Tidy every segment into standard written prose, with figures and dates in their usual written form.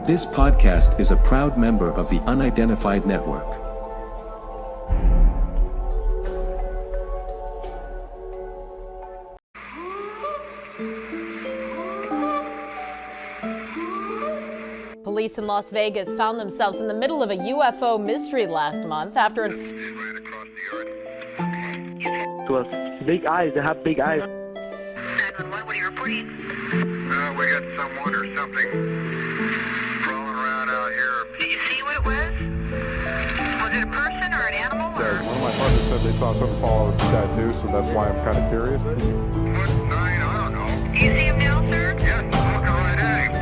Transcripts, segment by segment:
This podcast is a proud member of the Unidentified Network. Police in Las Vegas found themselves in the middle of a UFO mystery last month after It was big eyes. They have big eyes. 911, what are you reporting? We got someone or something crawling around out here. Did you see what it was? Was it a person or an animal? Or? Yeah, one of my partners said they saw something fall out of the sky too, so that's why I'm kind of curious. What? I don't know. Do you see him now, sir? Yeah, I'm looking right at him.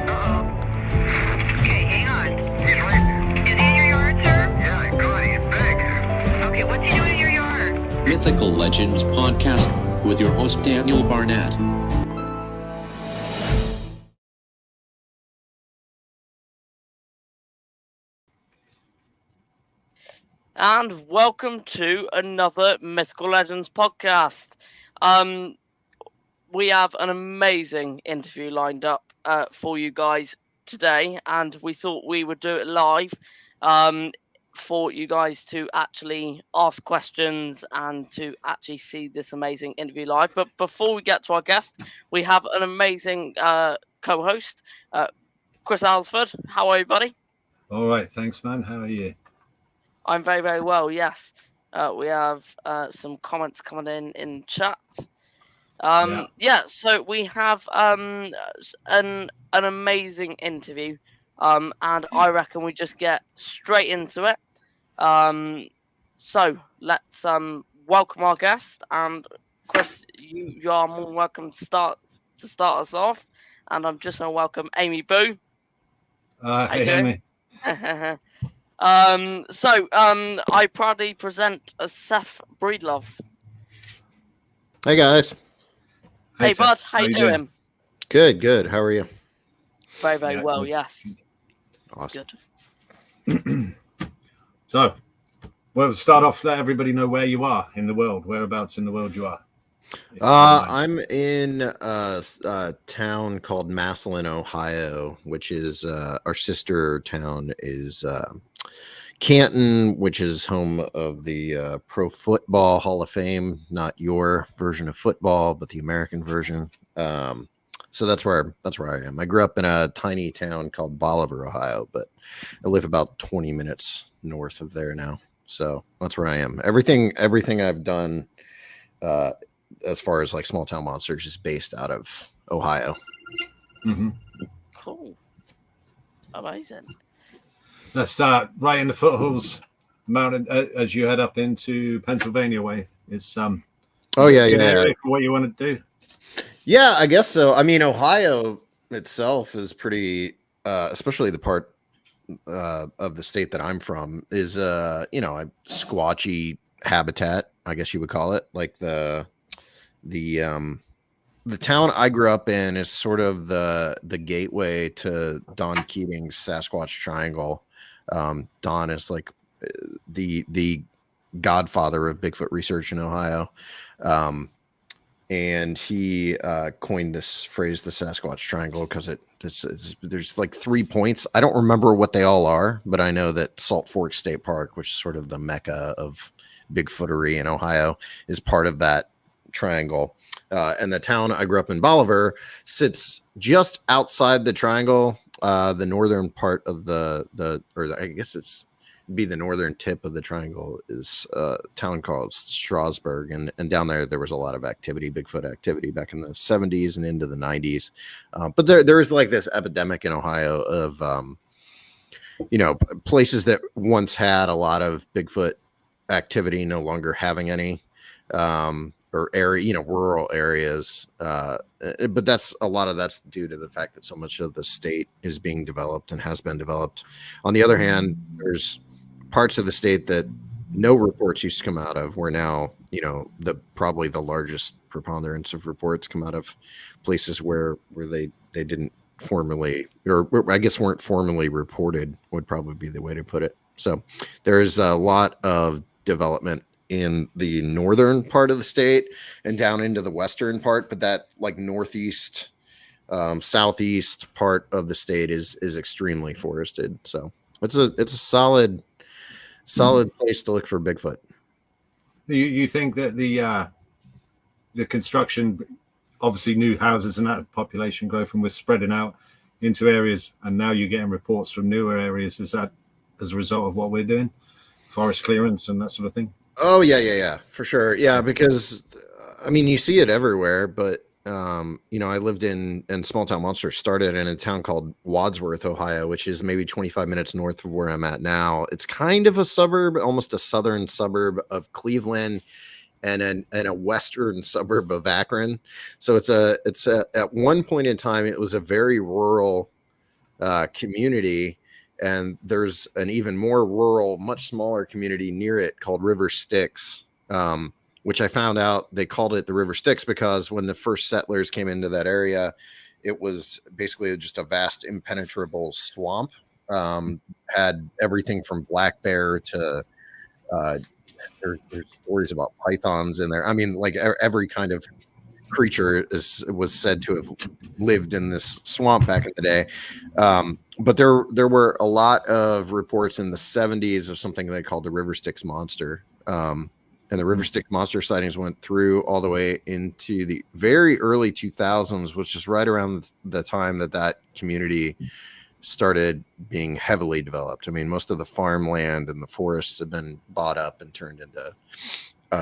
Okay, hang on. He's right. Is he in your yard, sir? Yeah, God, he's big. Okay, what's he doing in your yard? Mythical Legends Podcast with your host Daniel Barnett. And welcome to another Mythical Legends podcast. We have an amazing interview lined up for you guys today, and we thought we would do it live for you guys to actually ask questions and to actually see this amazing interview live. But before we get to our guest, we have an amazing co-host, Chris Alsford. How are you, buddy? All right, thanks, man. How are you? I'm very, very well, yes. We have some comments coming in chat. So we have an amazing interview, and I reckon we just get straight into it. So let's welcome our guest, and Chris, you are more than welcome to start us off. And I'm just going to welcome Amy Boo. Hey, Amy. I proudly present Seth Breedlove. Hey guys. Hey bud, how you doing? Good. How are you? Very, very well, yes. Awesome. Good. So, we'll start off. Let everybody know where you are in the world. Whereabouts in the world you are? I'm in a town called Massillon, Ohio, which is our sister town is Canton, which is home of the Pro Football Hall of Fame. Not your version of football, but the American version. So that's where I am. I grew up in a tiny town called Bolivar, Ohio, but I live about 20 minutes north of there now. So that's where I am. Everything I've done as far as like Small Town Monsters is based out of Ohio. Mm-hmm. Cool. Amazing. That's right in the foothills mountain as you head up into Pennsylvania way. It's oh yeah, area for what you want to do. Yeah, I guess so. I mean, Ohio itself is pretty, especially the part of the state that I'm from is a squatchy habitat, I guess you would call it. Like the town I grew up in is sort of the gateway to Don Keating's Sasquatch Triangle. Don is like the godfather of Bigfoot research in Ohio. And he coined this phrase, the Sasquatch Triangle, because there's like 3 points. I don't remember what they all are, but I know that Salt Fork State Park, which is sort of the mecca of Bigfootery in Ohio, is part of that triangle. And the town I grew up in, Bolivar, sits just outside the triangle. The northern part of I guess it's be the northern tip of the triangle is a town called Strasburg, and down there was a lot of Bigfoot activity back in the 70s and into the 90s. But there is like this epidemic in Ohio of places that once had a lot of Bigfoot activity no longer having any, or area, rural areas. But a lot of that's due to the fact that so much of the state is being developed and has been developed. On the other hand, there's parts of the state that no reports used to come out of, where now, probably the largest preponderance of reports come out of places where they didn't formally, or I guess weren't formally reported, would probably be the way to put it. So there's a lot of development in the northern part of the state and down into the western part, but that like northeast southeast part of the state is extremely forested. So it's a solid place to look for Bigfoot. You think that the construction, obviously new houses and that population growth, and we're spreading out into areas, and now you're getting reports from newer areas. Is that as a result of what we're doing, forest clearance and that sort of thing? Oh yeah, for sure. Yeah, because I mean, you see it everywhere, but I lived in Small Town Monsters started in a town called Wadsworth, Ohio, which is maybe 25 minutes north of where I'm at now. It's kind of a suburb, almost a southern suburb of Cleveland, and a western suburb of Akron. So it's at one point in time, it was a very rural community. And there's an even more rural, much smaller community near it called River Styx, which I found out they called it the River Styx because when the first settlers came into that area, it was basically just a vast, impenetrable swamp. Had everything from black bear to there's stories about pythons in there. I mean, like every kind of creature was said to have lived in this swamp back in the day. But there were a lot of reports in the 70s of something they called the River Styx monster. And the River Styx monster sightings went through all the way into the very early 2000s, which is right around the time that community started being heavily developed. I mean, most of the farmland and the forests have been bought up and turned into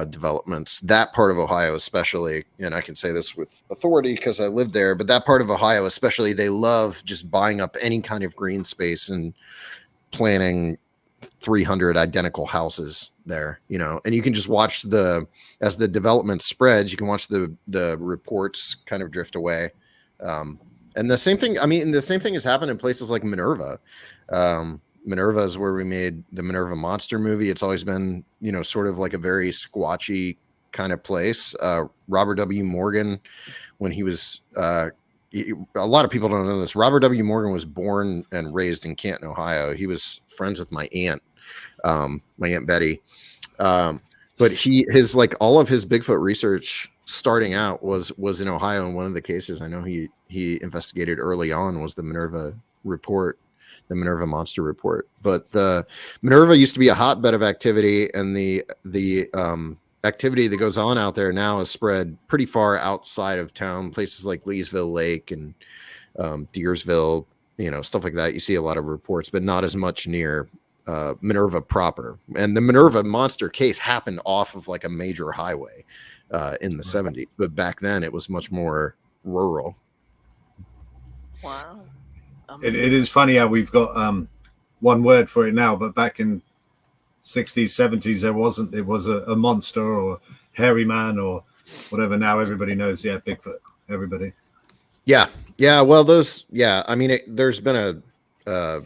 developments. That part of Ohio especially, and I can say this with authority because I lived there, but that part of Ohio especially, they love just buying up any kind of green space and planting 300 identical houses there, and you can just watch as the development spreads, you can watch the reports kind of drift away. And the same thing has happened in places like Minerva. Minerva is where we made the Minerva monster movie. It's always been, sort of like a very squatchy kind of place. Robert W. Morgan, when he was, a lot of people don't know this. Robert W. Morgan was born and raised in Canton, Ohio. He was friends with my Aunt Betty. But all of his Bigfoot research starting out was in Ohio. And one of the cases I know he investigated early on was the Minerva report. The Minerva monster report. But the Minerva used to be a hotbed of activity, and the activity that goes on out there now is spread pretty far outside of town, places like Leesville Lake and Deersville, stuff like that. You see a lot of reports, but not as much near Minerva proper. And the Minerva monster case happened off of like a major highway in the 70s, but back then it was much more rural. Wow. It is funny how we've got one word for it now, but back in 60s, 70s, there wasn't. It was a monster or hairy man or whatever. Now everybody knows, Bigfoot. Everybody. Yeah. Well, I mean, there's been a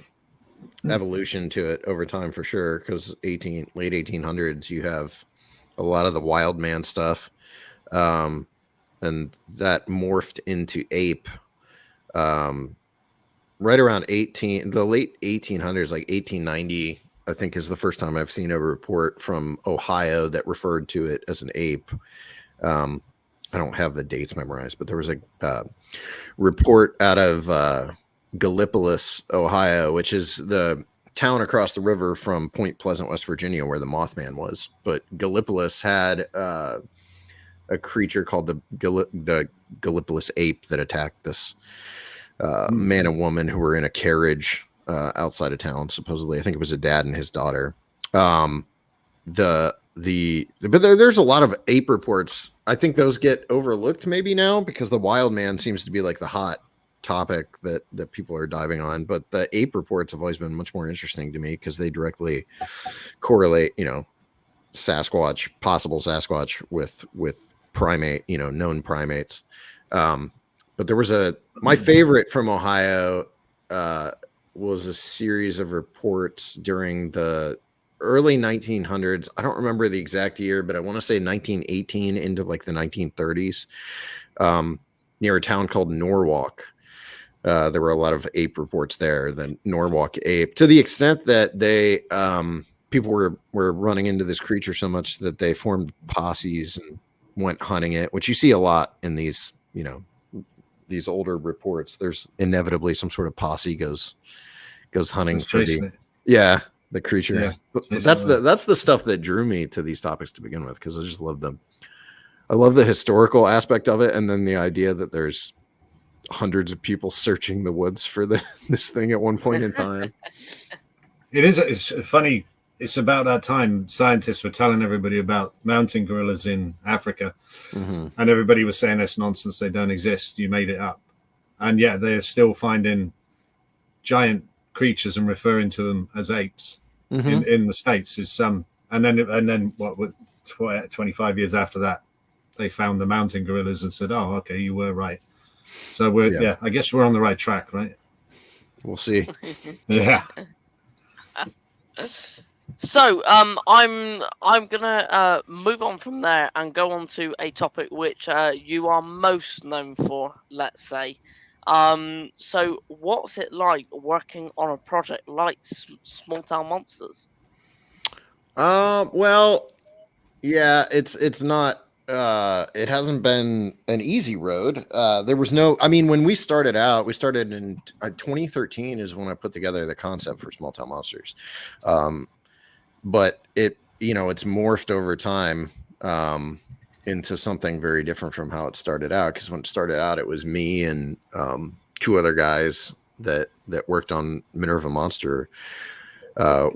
evolution to it over time for sure. Because late 1800s, you have a lot of the wild man stuff, and that morphed into ape. Right around the late 1800s, like 1890, I think is the first time I've seen a report from Ohio that referred to it as an ape. I don't have the dates memorized, but there was a report out of Gallipolis, Ohio, which is the town across the river from Point Pleasant, West Virginia, where the Mothman was. But Gallipolis had a creature called the Gallipolis ape that attacked this man and woman who were in a carriage outside of town. Supposedly, I think it was a dad and his daughter. But there's a lot of ape reports. I think those get overlooked maybe now because the wild man seems to be like the hot topic that people are diving on. But the ape reports have always been much more interesting to me because they directly correlate, Sasquatch, possible Sasquatch with primate, known primates. But there was my favorite from Ohio was a series of reports during the early 1900s. I don't remember the exact year, but I want to say 1918 into like the 1930s, near a town called Norwalk. There were a lot of ape reports there, the Norwalk ape, to the extent that they people were running into this creature so much that they formed posses and went hunting it, which you see a lot in these, these older reports, there's inevitably some sort of posse goes hunting for the the creature. Yeah, but that's the stuff that drew me to these topics to begin with, because I just love them. I love the historical aspect of it, and then the idea that there's hundreds of people searching the woods for this thing at one point in time. It's funny. It's about that time scientists were telling everybody about mountain gorillas in Africa, and everybody was saying that's nonsense. They don't exist. You made it up. And yet they're still finding giant creatures and referring to them as apes in the States. Is some, and then what? 25 years after that, they found the mountain gorillas and said, "Oh, okay, you were right." So I guess we're on the right track, right? We'll see. Yeah. So I'm gonna move on from there and go on to a topic which you are most known for, let's say. So what's it like working on a project like Small Town Monsters? Well, yeah, it's not. It hasn't been an easy road. There was no. I mean, when we started in 2013 is when I put together the concept for Small Town Monsters. But it's morphed over time into something very different from how it started out. Because when it started out, it was me and two other guys that worked on Minerva Monster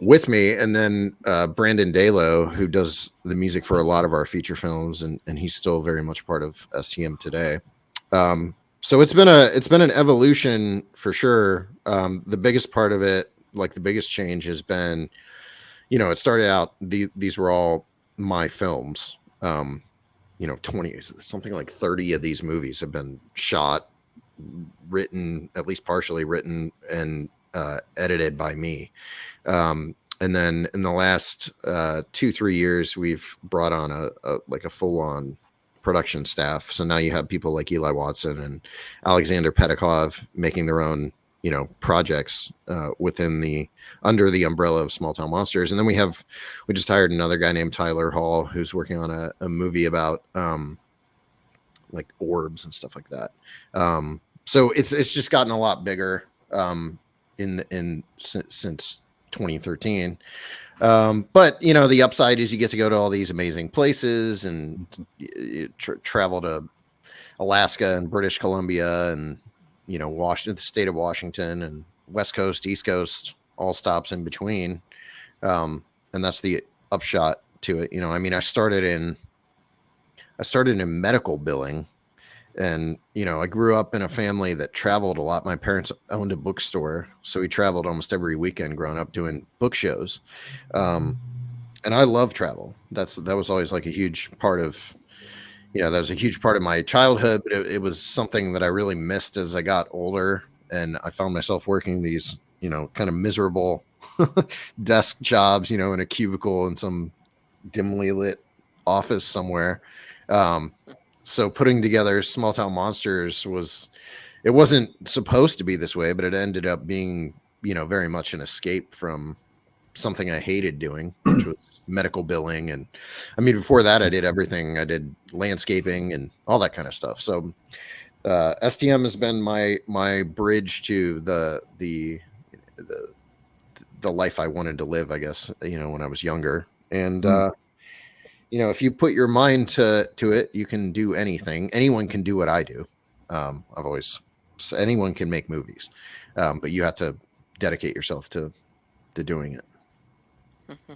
with me, and then Brandon Dalo, who does the music for a lot of our feature films, and he's still very much part of STM today. So it's been an evolution for sure. The biggest part of it, like the biggest change, has been, it started out, these were all my films. 20, something like 30 of these movies have been shot, written, at least partially written, and edited by me. And then in the last 2-3 years, we've brought on a full-on production staff. So now you have people like Eli Watson and Alexander Pedikov making their own projects under the umbrella of Small Town Monsters. And then we just hired another guy named Tyler Hall, who's working on a movie about like orbs and stuff like that. So it's just gotten a lot bigger since 2013. But the upside is you get to go to all these amazing places and travel to Alaska and British Columbia and Washington, the state of Washington, and West Coast, East Coast, all stops in between. And that's the upshot to it. I started in medical billing, and I grew up in a family that traveled a lot. My parents owned a bookstore, so we traveled almost every weekend growing up doing book shows. And I love travel. That was always like a huge part of that was a huge part of my childhood, but it was something that I really missed as I got older, and I found myself working these, kind of miserable desk jobs, in a cubicle in some dimly lit office somewhere. So putting together Small Town Monsters it wasn't supposed to be this way, but it ended up being, very much an escape from something I hated doing, which was medical billing. And before that, I did everything. I did landscaping and all that kind of stuff. So STM has been my bridge to the life I wanted to live, I guess, when I was younger. And if you put your mind to it, you can do anything. Anyone can do what I do. Anyone can make movies, but you have to dedicate yourself to doing it.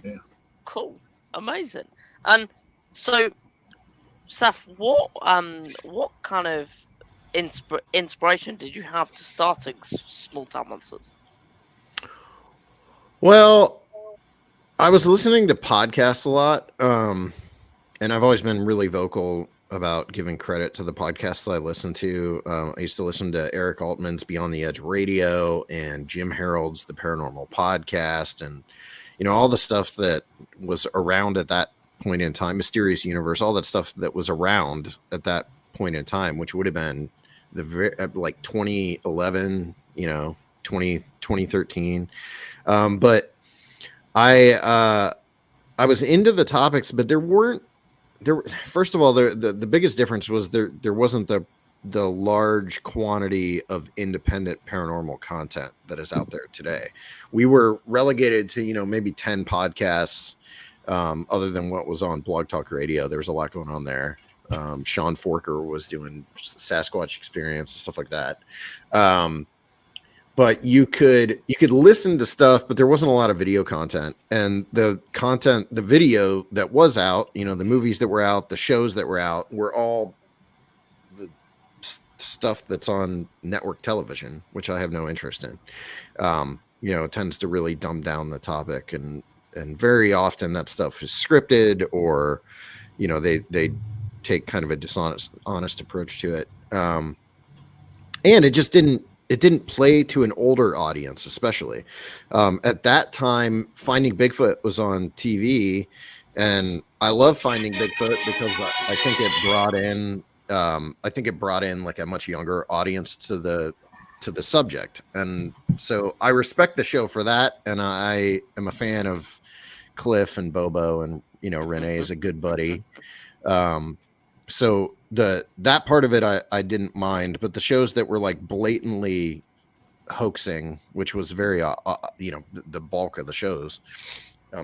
Yeah. Cool, amazing. And so, Seth, what kind of inspiration did you have to starting Small Town Monsters? Well, I was listening to podcasts a lot, and I've always been really vocal about giving credit to the podcasts I listen to. I used to listen to Eric Altman's Beyond the Edge Radio and Jim Harold's The Paranormal Podcast, and all the stuff that was around at that point in time, Mysterious Universe, all that stuff that was around at that point in time, which would have been like 2011, 2013. But I was into the topics, but first of all, the biggest difference was there wasn't the the large quantity of independent paranormal content that is out there today. We were relegated to, maybe 10 podcasts, other than what was on Blog Talk Radio. There was a lot going on there. Sean Forker was doing Sasquatch Experience and stuff like that. But you could listen to stuff, but there wasn't a lot of video content. And the video that was out, the movies that were out, the shows that were out, were all the stuff that's on network television, which I have no interest in. It tends to really dumb down the topic, and very often that stuff is scripted, or they take kind of a honest approach to it. And it just didn't play to an older audience, especially. At that time, Finding Bigfoot was on TV, and I love Finding Bigfoot because I think it brought in like a much younger audience to the subject. And so I respect the show for that. And I am a fan of Cliff and Bobo, and, Renee is a good buddy. So that part of it, I didn't mind, but the shows that were like blatantly hoaxing, which was very, the bulk of the shows,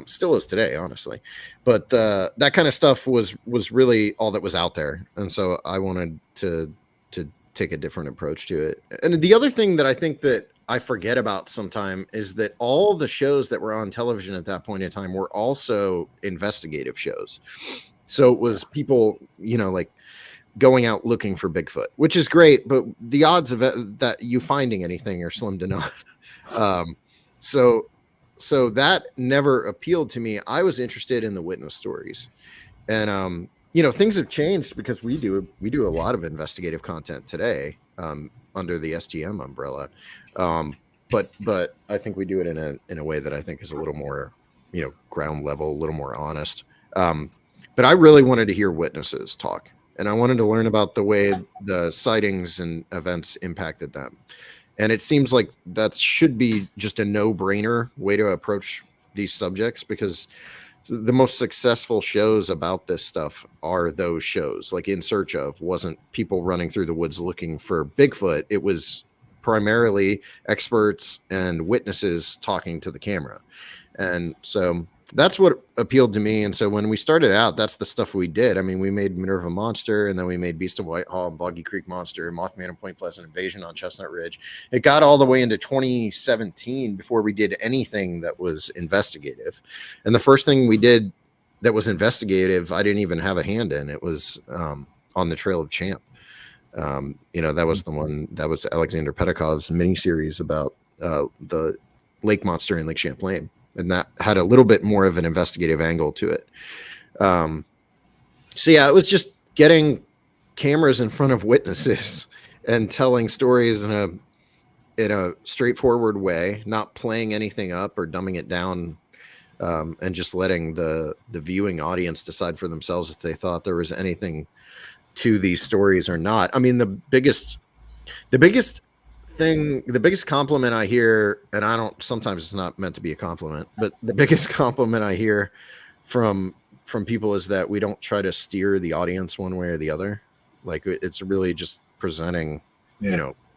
still is today, honestly, but that kind of stuff was really all that was out there. And so I wanted to take a different approach to it. And the other thing that I think that I forget about sometime is that all the shows that were on television at that point in time were also investigative shows. So it was people, like going out looking for Bigfoot, which is great, but the odds of it, that you finding anything are slim to none. So that never appealed to me. I was interested in the witness stories, and things have changed because we do a lot of investigative content today under the STM umbrella. But I think we do it in a way that I think is a little more, ground level, a little more honest. But I really wanted to hear witnesses talk, and I wanted to learn about the way the sightings and events impacted them. And it seems like that should be just a no-brainer way to approach these subjects, because the most successful shows about this stuff are those shows. Like In Search Of wasn't people running through the woods looking for Bigfoot. It was primarily experts and witnesses talking to the camera. And so that's what appealed to me. And so when we started out, that's the stuff we did. I mean, we made Minerva Monster, and then we made Beast of Whitehall and Boggy Creek Monster, Mothman and Point Pleasant, Invasion on Chestnut Ridge. It got all the way into 2017 before we did anything that was investigative. And the first thing we did that was investigative, I didn't even have a hand in. It was On the Trail of Champ. That was the one that was Alexander Petakov's miniseries about the lake monster in Lake Champlain. And that had a little bit more of an investigative angle to it. So yeah, it was just getting cameras in front of witnesses and telling stories in a straightforward way, not playing anything up or dumbing it down, and just letting the viewing audience decide for themselves if they thought there was anything to these stories or not. I mean, the biggest compliment I hear, and sometimes it's not meant to be a compliment, but the biggest compliment I hear from people is that we don't try to steer the audience one way or the other. Like, it's really just presenting,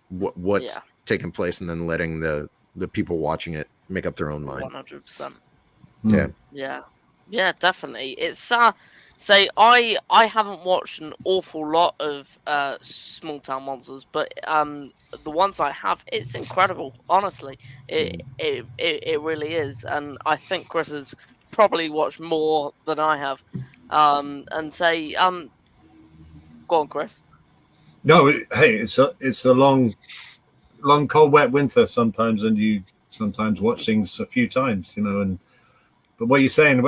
what's taking place, and then letting the people watching it make up their own mind. 100%. Yeah, definitely. It's say I haven't watched an awful lot of Small Town Monsters, but the ones I have, it's incredible. Honestly, it really is, and I think Chris has probably watched more than I have. And say, go on, Chris. No, hey, it's a long, cold, wet winter sometimes, and you sometimes watch things a few times, but what you're saying,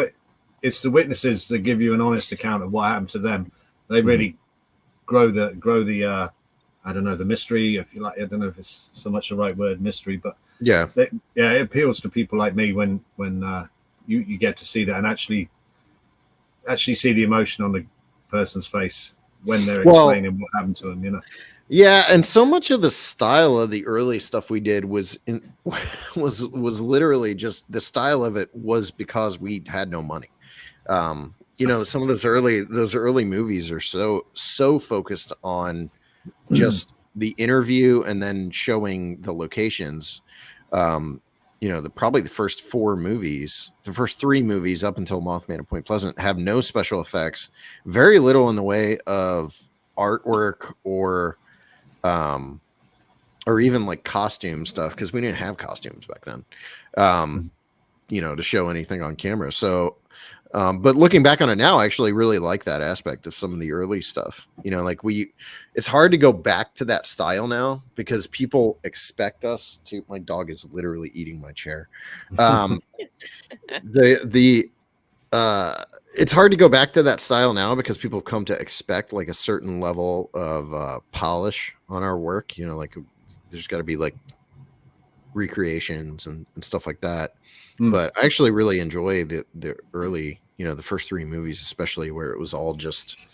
it's the witnesses that give you an honest account of what happened to them. They really grow the I don't know, the mystery, if you like. I don't know if it's so much the right word, mystery, but it appeals to people like me when you get to see that and actually see the emotion on the person's face when they're explaining what happened to them. Yeah, and so much of the style of the early stuff we did was literally just the style of it was because we had no money. Some of those early movies are so focused on just the interview and then showing the locations. Probably the first the first three movies up until Mothman at Point Pleasant have no special effects, very little in the way of artwork or even like costume stuff, because we didn't have costumes back then, to show anything on camera. So, but looking back on it now, I actually really like that aspect of some of the early stuff. It's hard to go back to that style now because people expect us to. My dog is literally eating my chair. It's hard to go back to that style now because people come to expect like a certain level of polish on our work. There's got to be like recreations and stuff like that. But I actually really enjoy the early, the first three movies, especially where it was all just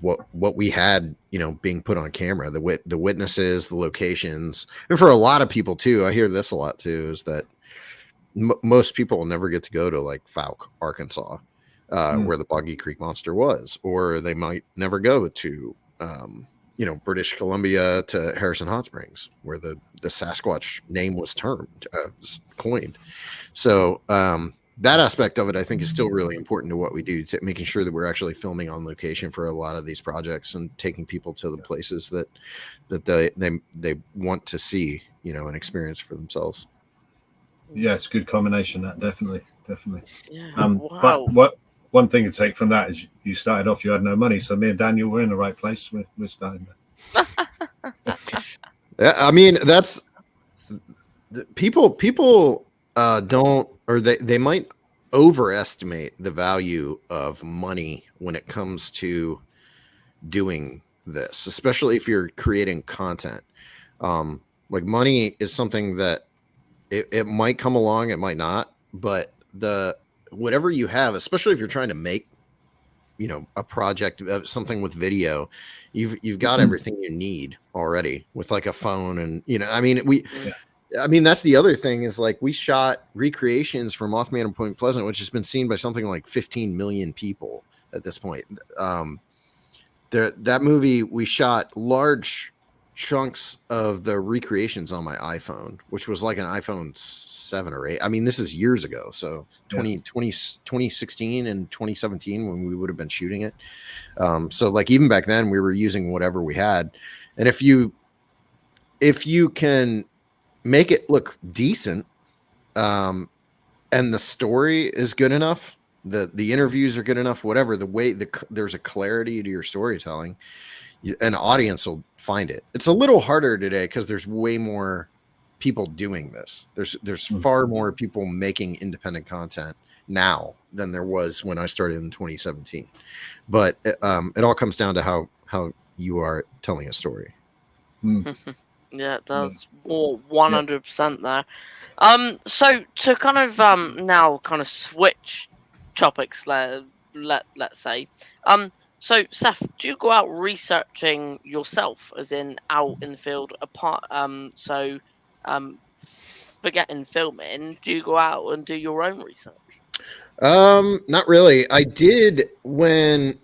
what we had, being put on camera, the witnesses, the locations. And for a lot of people too, I hear this a lot too, is that most people will never get to go to like Fouke, Arkansas, where the Boggy Creek Monster was, or they might never go to, British Columbia to Harrison Hot Springs, where the Sasquatch name was coined. So that aspect of it, I think, is still really important to what we do, to making sure that we're actually filming on location for a lot of these projects and taking people to the places that they want to see, and experience for themselves. Yes, good combination. That definitely. Yeah. But what one thing to take from that is you started off, you had no money, so me and Daniel were in the right place. We're starting there. I mean, that's people don't, or they might overestimate the value of money when it comes to doing this, especially if you're creating content. Like money is something that it might come along, it might not, but whatever you have, especially if you're trying to make, a project of something with video, you've got everything you need already with like a phone. And, that's the other thing is like we shot recreations for Mothman and Point Pleasant, which has been seen by something like 15 million people at this point. That movie, we shot large chunks of the recreations on my iPhone, which was like an iPhone 7 or 8. I mean, this is years ago. So 2016 and 2017 when we would have been shooting it. So like even back then we were using whatever we had. And if you can make it look decent, and the story is good enough, the interviews are good enough, whatever, there's a clarity to your storytelling, an audience will find it. It's a little harder today because there's way more people doing this. There's far more people making independent content now than there was when I started in 2017. But it all comes down to how you are telling a story. Yeah, it does. 100% there. So to kind of now kind of switch topics, let's say. So Seth, do you go out researching yourself, as in out in the field forgetting filming, do you go out and do your own research? Not really. I did when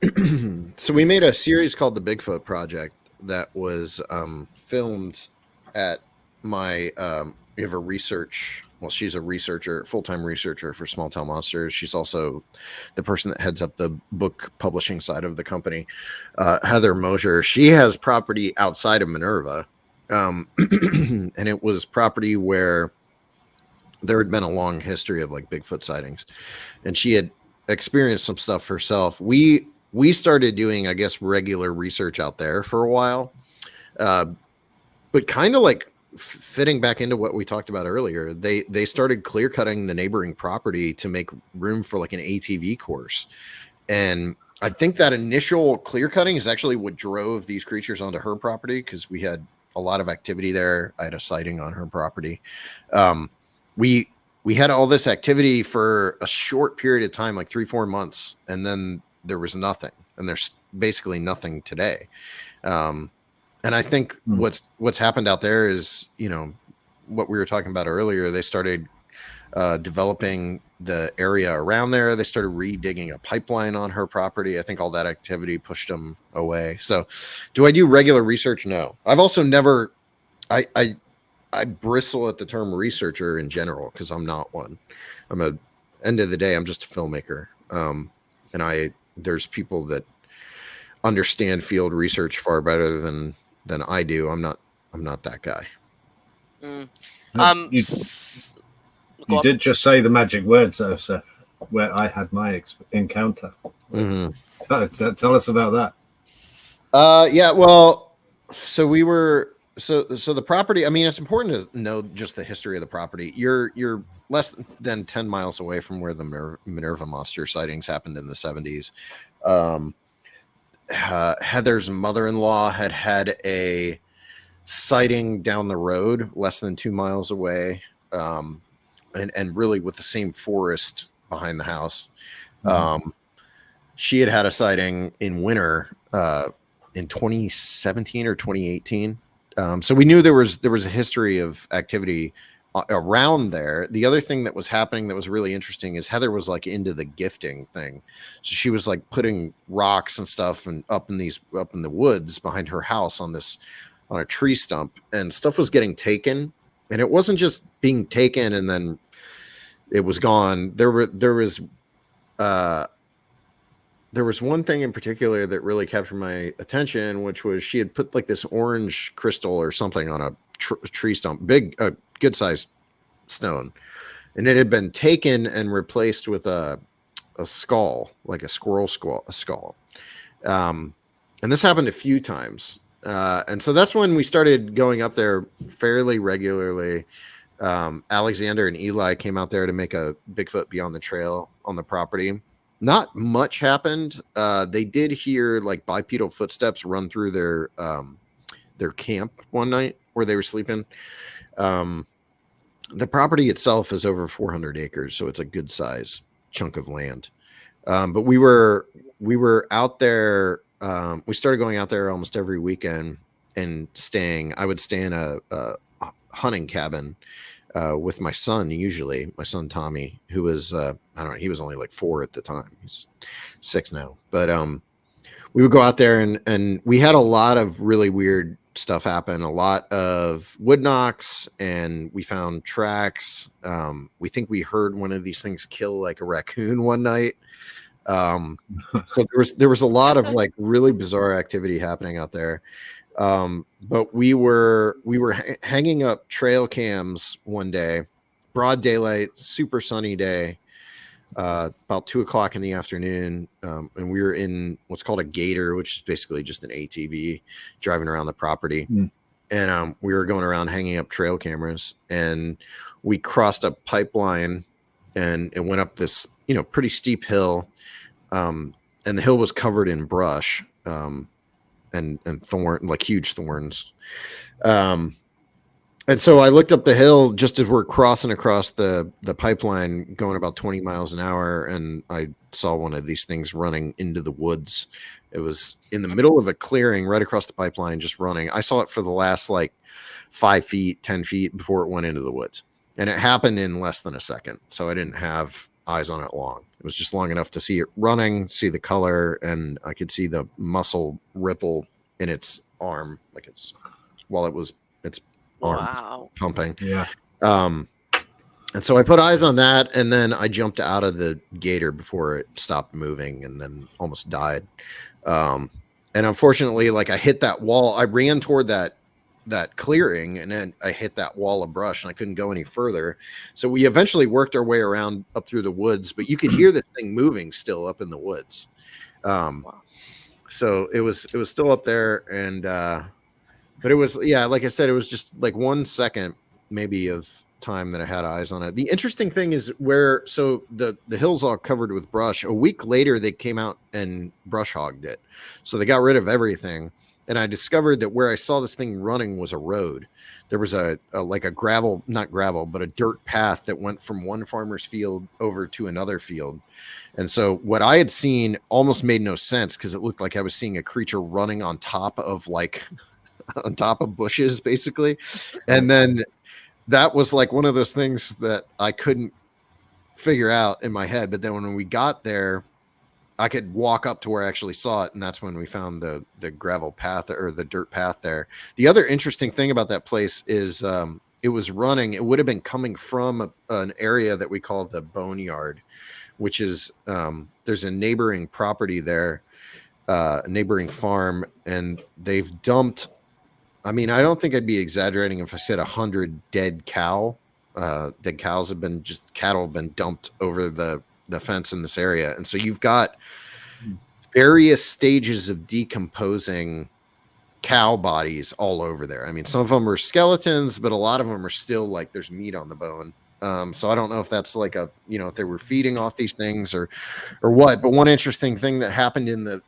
so we made a series called The Bigfoot Project that was filmed at my we have a research, well, she's a researcher, full-time researcher for Small Town Monsters. She's also the person that heads up the book publishing side of the company, Heather Mosier. She has property outside of Minerva, and it was property where there had been a long history of like Bigfoot sightings, and she had experienced some stuff herself. We started doing, I guess, regular research out there for a while, but kind of like fitting back into what we talked about earlier, they started clear cutting the neighboring property to make room for like an ATV course. And I think that initial clear cutting is actually what drove these creatures onto her property, because we had a lot of activity there. I had a sighting on her property. We had all this activity for a short period of time, like 3-4 months, and then there was nothing, and there's basically nothing today. And I think what's happened out there is, you know, what we were talking about earlier. They started developing the area around there. They started redigging a pipeline on her property. I think all that activity pushed them away. So do I do regular research? No. I've also never, I bristle at the term researcher in general because I'm not one. End of the day, I'm just a filmmaker. And there's people that understand field research far better than I do. I'm not that guy. You did just say the magic words, though, Seth, where I had my encounter. Mm-hmm. Tell us about that. Yeah, well, so we were so the property. I mean, it's important to know just the history of the property. You're less than 10 miles away from where the Minerva monster sightings happened in the 70s. Heather's mother-in-law had a sighting down the road, less than 2 miles away, and really with the same forest behind the house. She had a sighting in winter in 2017 or 2018. So we knew there was a history of activity around there. The other thing that was happening that was really interesting is Heather was like into the gifting thing. So she was like putting rocks and stuff and up in the woods behind her house on a tree stump, and stuff was getting taken, and it wasn't just being taken and then it was gone. There was one thing in particular that really captured my attention, which was she had put like this orange crystal or something on a tree stump, good sized stone, and it had been taken and replaced with a skull, like a squirrel skull. And this happened a few times. And so that's when we started going up there fairly regularly. Alexander and Eli came out there to make a Bigfoot Beyond the Trail on the property. Not much happened. They did hear like bipedal footsteps run through their camp one night where they were sleeping. The property itself is over 400 acres, so it's a good size chunk of land. But we were out there. We started going out there almost every weekend and staying. I would stay in a hunting cabin with my son, usually my son Tommy, who was I don't know, he was only like 4 at the time. He's 6 now. But we would go out there and we had a lot of really weird stuff happen, a lot of wood knocks, and we found tracks. We think we heard one of these things kill like a raccoon one night. So there was a lot of like really bizarre activity happening out there. But we were hanging up trail cams one day, broad daylight, super sunny day, about 2:00 in the afternoon. And we were in what's called a gator, which is basically just an ATV driving around the property. And we were going around hanging up trail cameras, and we crossed a pipeline and it went up this, pretty steep hill. And the hill was covered in brush, and thorn, like huge thorns. And so I looked up the hill just as we're crossing across the pipeline going about 20 miles an hour. And I saw one of these things running into the woods. It was in the middle of a clearing right across the pipeline, just running. I saw it for the last like 5 feet, 10 feet before it went into the woods. And it happened in less than a second. So I didn't have eyes on it long. It was just long enough to see it running, see the color, and I could see the muscle ripple in its arm, like its arm pumping. Yeah. And so I put eyes on that, and then I jumped out of the gator before it stopped moving, and then almost died. And unfortunately, like I hit that wall. I ran toward that clearing, and then I hit that wall of brush, and I couldn't go any further. So we eventually worked our way around up through the woods, but you could hear the thing moving still up in the woods. So it was still up there, and but it was, like I said, it was just like 1 second maybe of time that I had eyes on it. The interesting thing is so the hill's all covered with brush. A week later, they came out and brush hogged it. So they got rid of everything. And I discovered that where I saw this thing running was a road. There was a gravel, not gravel, but a dirt path that went from one farmer's field over to another field. And so what I had seen almost made no sense, because it looked like I was seeing a creature running on top of bushes, basically. And then that was like one of those things that I couldn't figure out in my head. But then when we got there, I could walk up to where I actually saw it, and that's when we found the gravel path or the dirt path there. The other interesting thing about that place is it was running. It would have been coming from an area that we call the Boneyard, which is there's a neighboring property there, a neighboring farm, and they've dumped. I mean, I don't think I'd be exaggerating if I said 100 dead cows have been cattle have been dumped over the fence in this area. And so you've got various stages of decomposing cow bodies all over there. I mean, some of them are skeletons, but a lot of them are still like there's meat on the bone. So I don't know if that's like if they were feeding off these things or what. But one interesting thing that happened in the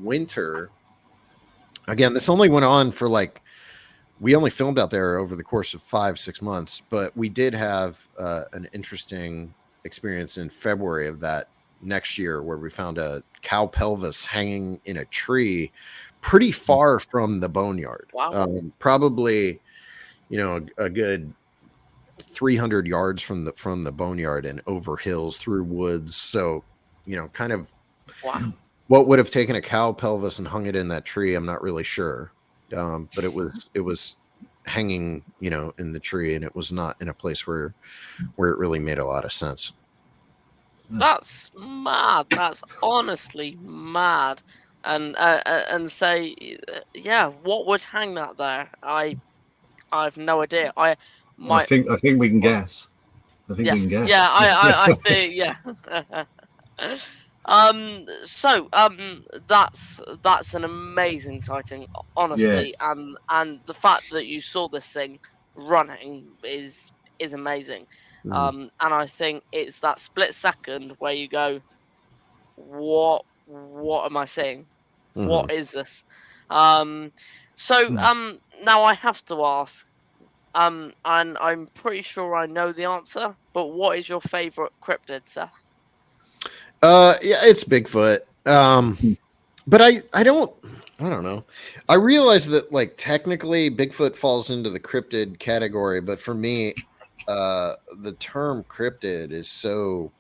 winter, again, this only went on for we only filmed out there over the course of 5-6 months, but we did have an interesting experience in February of that next year where we found a cow pelvis hanging in a tree pretty far from the boneyard. Wow. Probably, a good 300 yards from the boneyard and over hills through woods. So, kind of what would have taken a cow pelvis and hung it in that tree, I'm not really sure. But it was hanging, in the tree, and it was not in a place where it really made a lot of sense. That's mad. That's honestly mad. And say, yeah, what would hang that there? I have no idea. I think we can guess. I think we can guess. Yeah, I think yeah. That's an amazing sighting, honestly, and the fact that you saw this thing running is amazing. And I think it's that split second where you go, what am I seeing? What is this? Now I have to ask, and I'm pretty sure I know the answer, but what is your favorite cryptid, Seth? Yeah, it's Bigfoot. But I don't know. I realize that technically Bigfoot falls into the cryptid category, but for me, the term cryptid is so,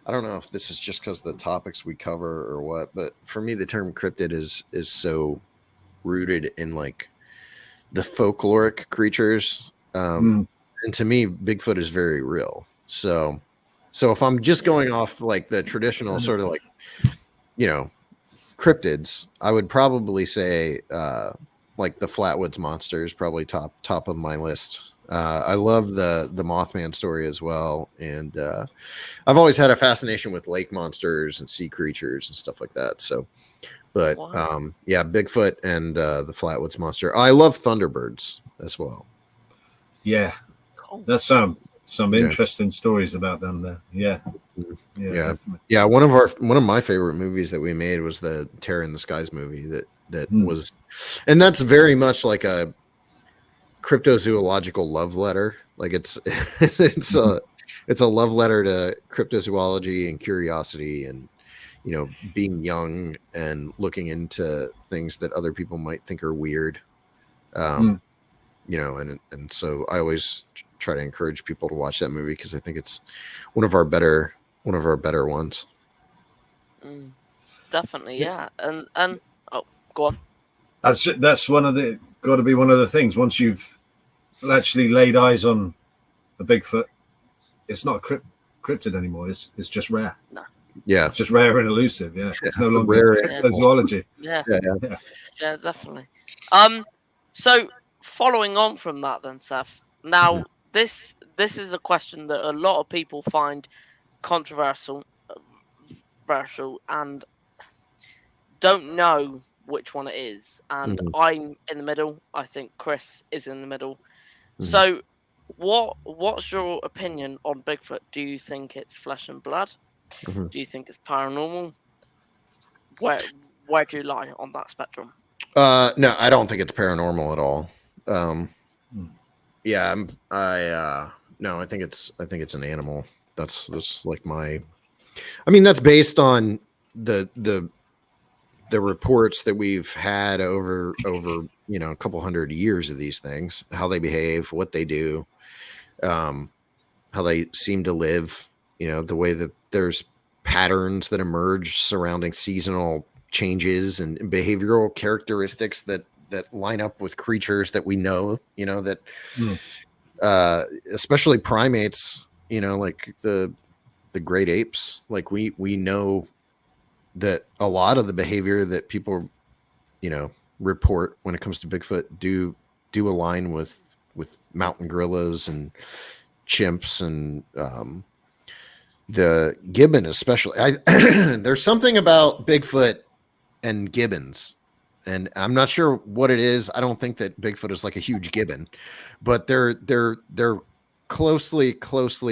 I don't know if this is just because of the topics we cover or what, but for me, the term cryptid is so rooted in the folkloric creatures. And to me, Bigfoot is very real. So if I'm just going off the traditional sort of cryptids, I would probably say the Flatwoods Monster is probably top of my list. I love the Mothman story as well, and I've always had a fascination with lake monsters and sea creatures and stuff like that. So, but yeah, Bigfoot and the Flatwoods Monster. I love Thunderbirds as well. Yeah, that's some interesting stories about them there. Yeah. One of my favorite movies that we made was the Terror in the Skies movie that was, and that's very much like a cryptozoological love letter. It's a love letter to cryptozoology and curiosity and being young and looking into things that other people might think are weird. And so I always try to encourage people to watch that movie because I think it's one of our better ones. Definitely, yeah. And go on. That's got to be one of the things. Once you've actually laid eyes on a Bigfoot, it's not a cryptid anymore. It's just rare. No. Yeah, it's just rare and elusive. Yeah, it's no longer cryptozoology. Yeah, definitely. So following on from that, then, Seth. Now, this is a question that a lot of people find controversial, and don't know which one it is. And I'm in the middle. I think Chris is in the middle. So, what's your opinion on Bigfoot? Do you think it's flesh and blood? Do you think it's paranormal? Where do you lie on that spectrum? No, I don't think it's paranormal at all. No, I think it's an animal. That's like my, I mean, that's based on the reports that we've had over a couple hundred years of these things, how they behave, what they do, how they seem to live. You know, the way that there's patterns that emerge surrounding seasonal changes and behavioral characteristics that line up with creatures that we know, you know, that especially primates, you know, like the great apes, like we know that a lot of the behavior that people, you know, report when it comes to Bigfoot do align with mountain gorillas and chimps and the gibbon especially. There's something about Bigfoot and gibbons, and I'm not sure what it is. I don't think that Bigfoot is like a huge gibbon, but they're closely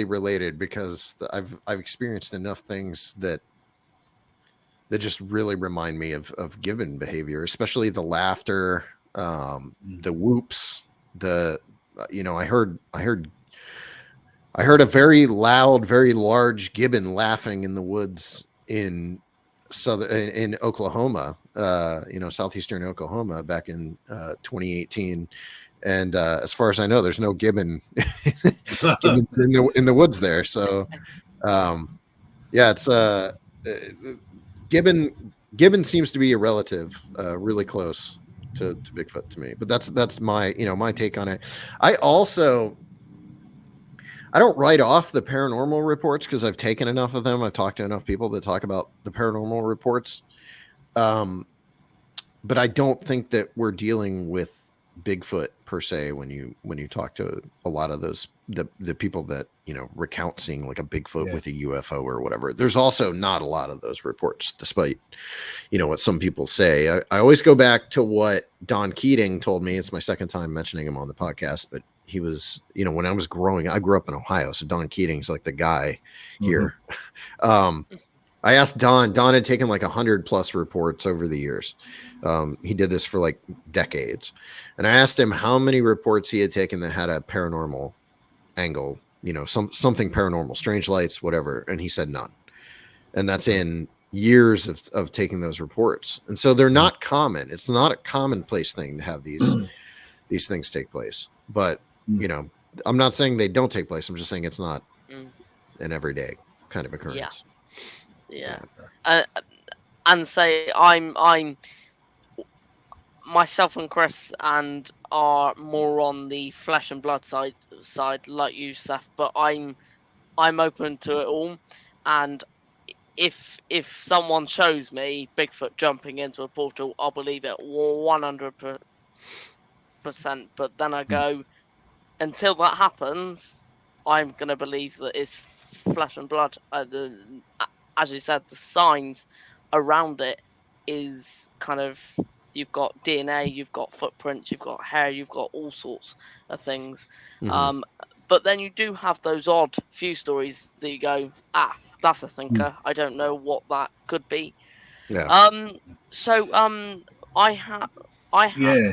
related, because I've experienced enough things that just really remind me of gibbon behavior, especially the laughter, the whoops, you know, I heard a very loud, very large gibbon laughing in the woods in Oklahoma, you know, southeastern Oklahoma back in 2018. And as far as I know, there's no gibbons in the woods there. So yeah, it's gibbon seems to be a relative, really close to Bigfoot to me. But that's my, you know, my take on it. I don't write off the paranormal reports because I've taken enough of them. I've talked to enough people that talk about the paranormal reports. But I don't think that we're dealing with Bigfoot per se when you talk to a lot of those the people that, you know, recount seeing like a Bigfoot with a UFO or whatever. There's also not a lot of those reports, despite, you know, what some people say. I always go back to what Don Keating told me. It's my second time mentioning him on the podcast, but he was, you know, when I was growing, I grew up in Ohio, so Don Keating's like the guy here. I asked Don had taken like 100+ reports over the years. He did this for like decades. And I asked him how many reports he had taken that had a paranormal angle, you know, something paranormal, strange lights, whatever. And he said none. And that's in years of taking those reports. And so they're not common. It's not a commonplace thing to have these things take place. But, you know, I'm not saying they don't take place. I'm just saying it's not an everyday kind of occurrence. Yeah. And say I'm myself and Chris and are more on the flesh and blood side like you, Seth, but I'm open to it all. And if someone shows me Bigfoot jumping into a portal, I'll believe it 100%. But then I go, until that happens, I'm gonna believe that it's flesh and blood. As you said, the signs around it is kind of, you've got DNA, you've got footprints, you've got hair, you've got all sorts of things. But then you do have those odd few stories that you go, that's a thinker. I don't know what that could be. Yeah. So I have.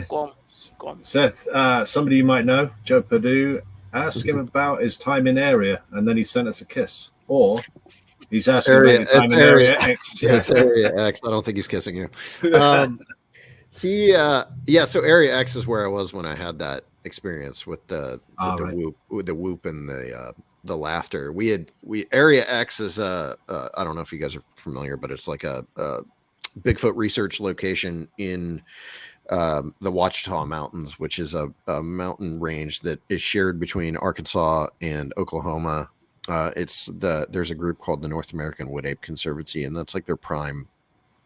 Go on. Seth, somebody you might know, Joe Perdue, ask him about his time in Area, and then he sent us a kiss. Or he's asking about your time in Area X. Yeah, it's Area X. I don't think he's kissing you. So Area X is where I was when I had that experience with the whoop and the laughter. Area X is I don't know if you guys are familiar, but it's like a Bigfoot research location in the Ouachita Mountains, which is a mountain range that is shared between Arkansas and Oklahoma. There's a group called the North American Wood Ape Conservancy, and that's like their prime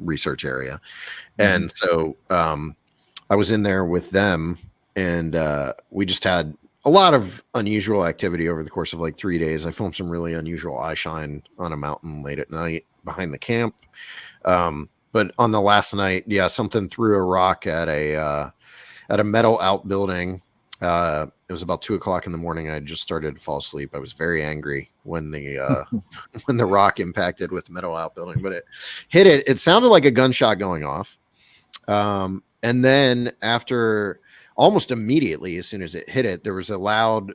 research area. And so I was in there with them, and we just had a lot of unusual activity over the course of like 3 days. I filmed some really unusual eye shine on a mountain late at night behind the camp. But on the last night, something threw a rock at a metal outbuilding. It was about 2:00 in the morning. I just started to fall asleep. I was very angry when the when the rock impacted with the metal outbuilding, but it hit it. It sounded like a gunshot going off. And then after almost immediately, as soon as it hit it, there was a loud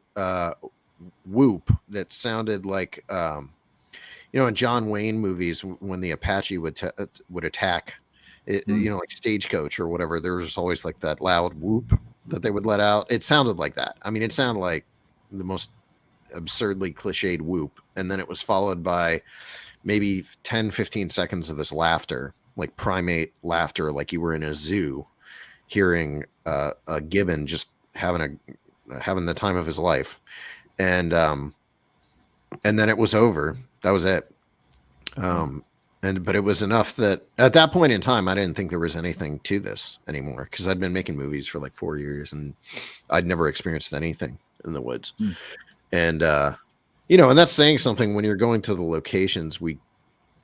whoop that sounded like, in John Wayne movies, when the Apache would attack, like Stagecoach or whatever, there was always like that loud whoop that they would let out. It sounded like that. I mean, it sounded like the most absurdly cliched whoop. and then it was followed by maybe 10-15 seconds of this laughter, like primate laughter, like you were in a zoo hearing a gibbon just having the time of his life. And then it was over. That was it. But it was enough that at that point in time, I didn't think there was anything to this anymore, because I'd been making movies for like 4 years and I'd never experienced anything in the woods. And, and that's saying something when you're going to the locations we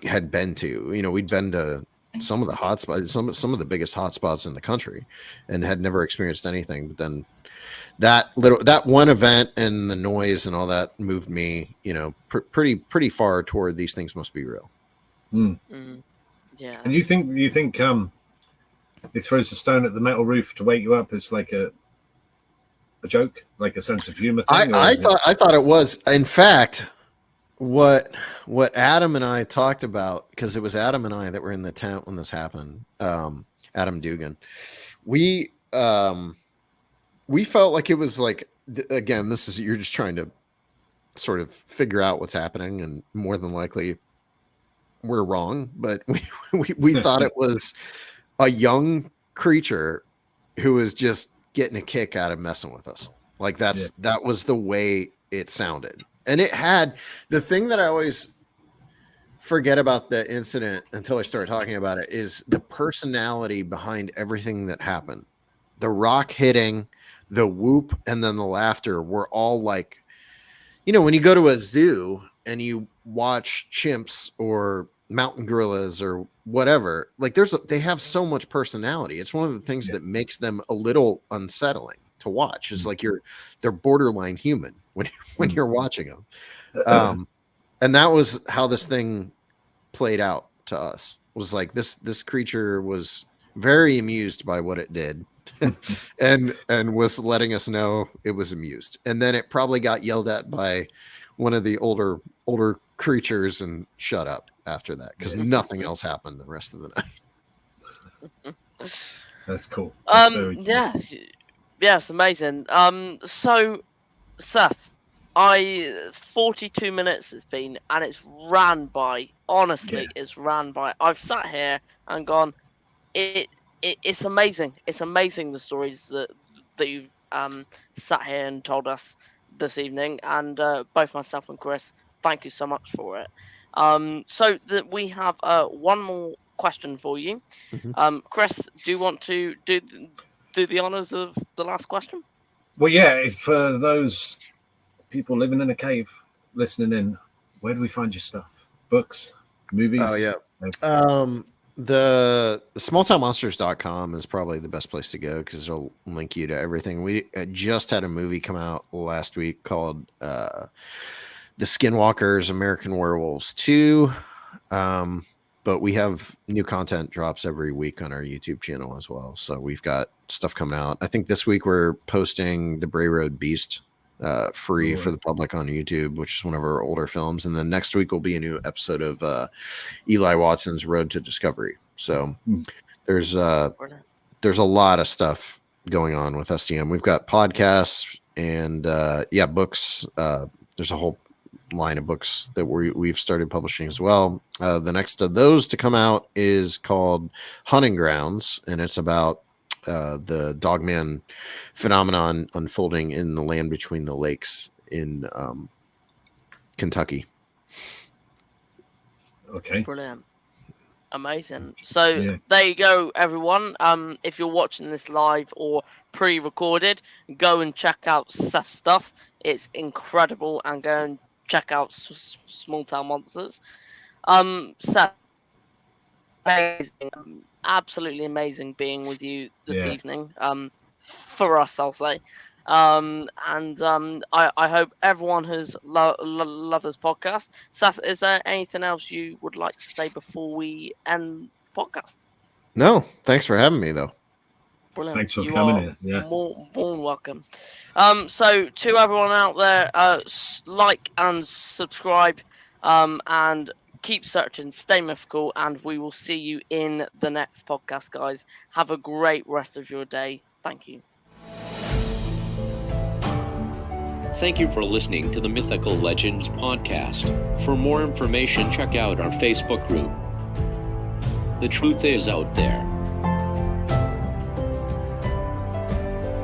had been to. We'd been to some of the hotspots, some of the biggest hotspots in the country, and had never experienced anything. But then that one event and the noise and all that moved me, pretty far toward these things must be real. Yeah. And you think it throws a stone at the metal roof to wake you up is like a joke, like a sense of humor thing? I thought it was. In fact, what Adam and I talked about, because it was Adam and I that were in the tent when this happened, Adam Dugan, we felt like it was like, again, you're just trying to sort of figure out what's happening, and more than likely we're wrong, but we thought it was a young creature who was just getting a kick out of messing with us. Like that was the way it sounded. And it had the thing that I always forget about the incident until I start talking about it is the personality behind everything that happened. The rock hitting, the whoop, and then the laughter were all like, when you go to a zoo and you watch chimps or mountain gorillas or whatever, like they have so much personality. It's one of the things that makes them a little unsettling to watch. Is like they're borderline human when you're watching them. And that was how this thing played out to us. Was like this creature was very amused by what it did and was letting us know it was amused. And then it probably got yelled at by one of the older creatures and shut up after that, because nothing else happened the rest of the night. That's cool. Yeah, it's amazing. So Seth, 42 minutes it's been, and it's ran by. Honestly, it's ran by. I've sat here and gone, it's amazing. It's amazing the stories that you've sat here and told us this evening, and both myself and Chris, thank you so much for it. So that we have one more question for you. Chris, do you want to do the honors of the last question? Well, yeah. For those people living in a cave listening in, where do we find your stuff? Books, movies? Oh yeah. The smalltownmonsters.com is probably the best place to go, because it'll link you to everything. We just had a movie come out last week called The Skinwalkers American Werewolves 2. But we have new content drops every week on our YouTube channel as well. So we've got stuff coming out. I think this week we're posting The Bray Road Beast free for the public on YouTube, which is one of our older films. And then next week will be a new episode of Eli Watson's Road to Discovery. So there's a lot of stuff going on with STM. We've got podcasts and books. There's a whole line of books that we've started publishing as well. The next of those to come out is called Hunting Grounds, and it's about the dogman phenomenon unfolding in the land between the lakes in Kentucky. Okay. Brilliant. Amazing. So there you go, everyone. If you're watching this live or pre-recorded, go and check out Seth's stuff. It's incredible, and go and check out Small Town Monsters. Seth, amazing, absolutely amazing being with you this evening. For us, I'll say. I hope everyone has loved this podcast. Seth, is there anything else you would like to say before we end the podcast? No, thanks for having me, though. Brilliant. Thanks for coming here. Yeah. More welcome. So to everyone out there, like and subscribe, and keep searching, stay mythical, and we will see you in the next podcast, guys. Have a great rest of your day. Thank you. Thank you for listening to the Mythical Legends podcast. For more information, check out our Facebook group. The truth is out there.